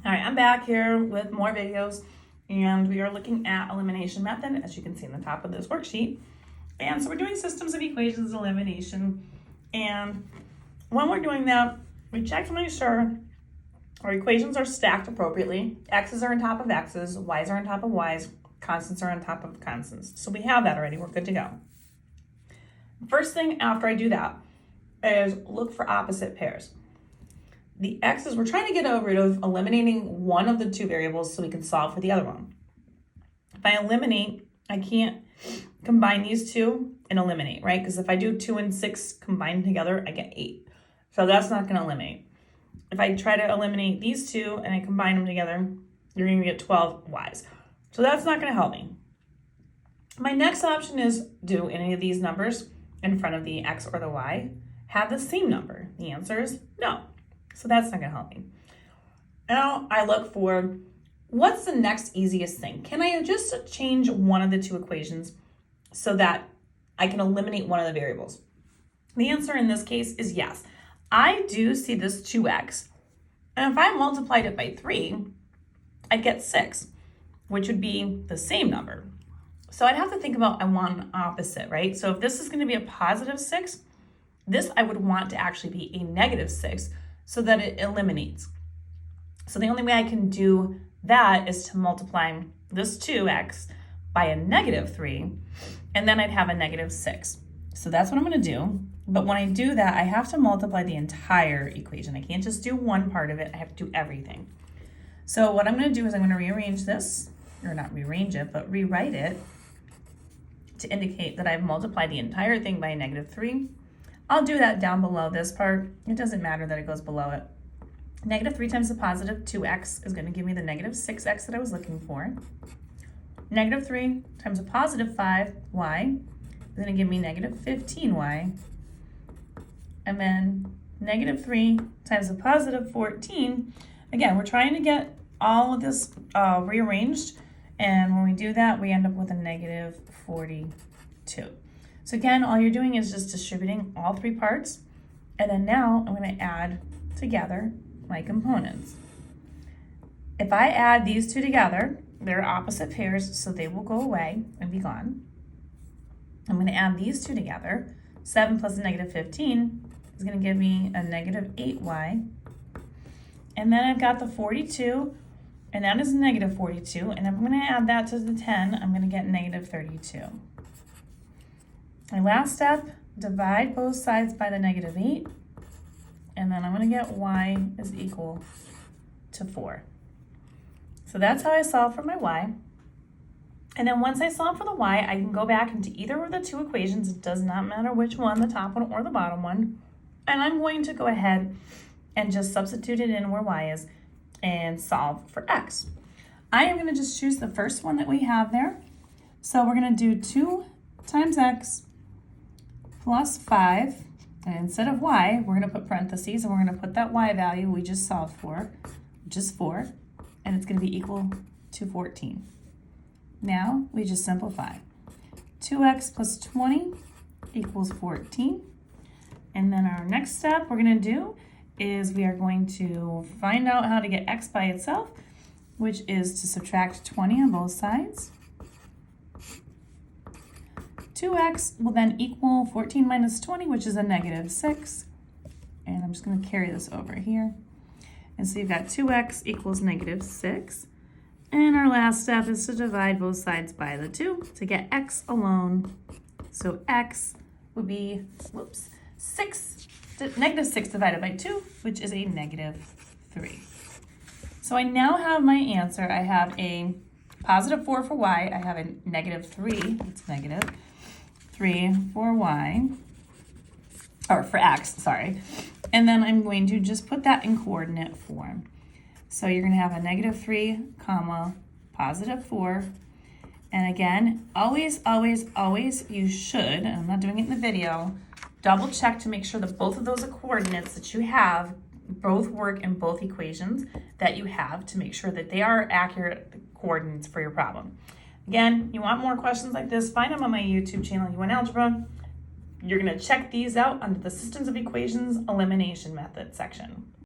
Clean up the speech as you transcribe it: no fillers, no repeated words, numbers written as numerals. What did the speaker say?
All right, I'm back here with more videos, and we are looking at elimination method, as you can see in the top of this worksheet. And so we're doing systems of equations elimination. And when we're doing that, we check to make sure our equations are stacked appropriately. X's are on top of X's, Y's are on top of Y's, constants are on top of constants. So we have that already, we're good to go. First thing after I do that is look for opposite pairs. The X's, we're trying to get rid of eliminating one of the two variables so we can solve for the other one. If I eliminate, I can't combine these two and eliminate, right? Because if I do 2 and 6 combined together, I get 8. So that's not going to eliminate. If I try to eliminate these two and I combine them together, you're going to get 12 Y's. So that's not going to help me. My next option is, do any of these numbers in front of the X or the Y have the same number? The answer is no. So that's not going to help me. Now I look for, what's the next easiest thing? Can I just change one of the two equations so that I can eliminate one of the variables? The answer in this case is yes. I do see this 2x, and if I multiplied it by 3, I'd get 6, which would be the same number. So I'd have to think about, I want an opposite, right? So if this is going to be a positive 6, this I would want to actually be a negative 6 so that it eliminates. So the only way I can do that is to multiply this 2x by a negative 3, and then I'd have a negative 6. So that's what I'm going to do. But when I do that, I have to multiply the entire equation. I can't just do one part of it. I have to do everything. So what I'm going to do is I'm going to rearrange this, or not rearrange it, but rewrite it to indicate that I've multiplied the entire thing by a negative 3. I'll do that down below this part. It doesn't matter that it goes below it. Negative 3 times the positive 2x is going to give me the negative 6x that I was looking for. Negative 3 times a positive 5y is going to give me negative 15y. And then negative 3 times a positive 14. Again, we're trying to get all of this rearranged. And when we do that, we end up with a negative 42. So again, all you're doing is just distributing all three parts. And then now I'm going to add together my components. If I add these two together, they're opposite pairs, so they will go away and be gone. I'm going to add these two together. 7 plus a negative 15 is going to give me a negative 8y. And then I've got the 42, and that is negative 42. And I'm going to add that to the 10. I'm going to get negative 32. My last step, divide both sides by the negative 8. And then I'm going to get y is equal to 4. So that's how I solve for my y. And then once I solve for the y, I can go back into either of the two equations. It does not matter which one, the top one or the bottom one. And I'm going to go ahead and just substitute it in where y is and solve for x. I am going to just choose the first one that we have there. So we're going to do 2 times x plus 5. And instead of y, we're going to put parentheses, and we're going to put that y value we just solved for, which is 4. And it's going to be equal to 14. Now we just simplify. 2x plus 20 equals 14. And then our next step we're going to do is we are going to find out how to get x by itself, which is to subtract 20 on both sides. 2x will then equal 14 minus 20, which is a negative 6. And I'm just going to carry this over here. And so you've got 2x equals negative 6. And our last step is to divide both sides by the 2 to get x alone. So x would be, negative 6 divided by 2, which is a negative 3. So I now have my answer. I have a positive 4 for y. I have a negative 3, it's negative 3 for y, or for x, sorry. And then I'm going to just put that in coordinate form. So you're going to have a negative 3, comma, positive 4. And again, always, always, always, you should, and I'm not doing it in the video, double check to make sure that both of those coordinates that you have both work in both equations that you have, to make sure that they are accurate coordinates for your problem. Again, you want more questions like this, find them on my YouTube channel, Algebra. You're going to check these out under the Systems of Equations Elimination Method section.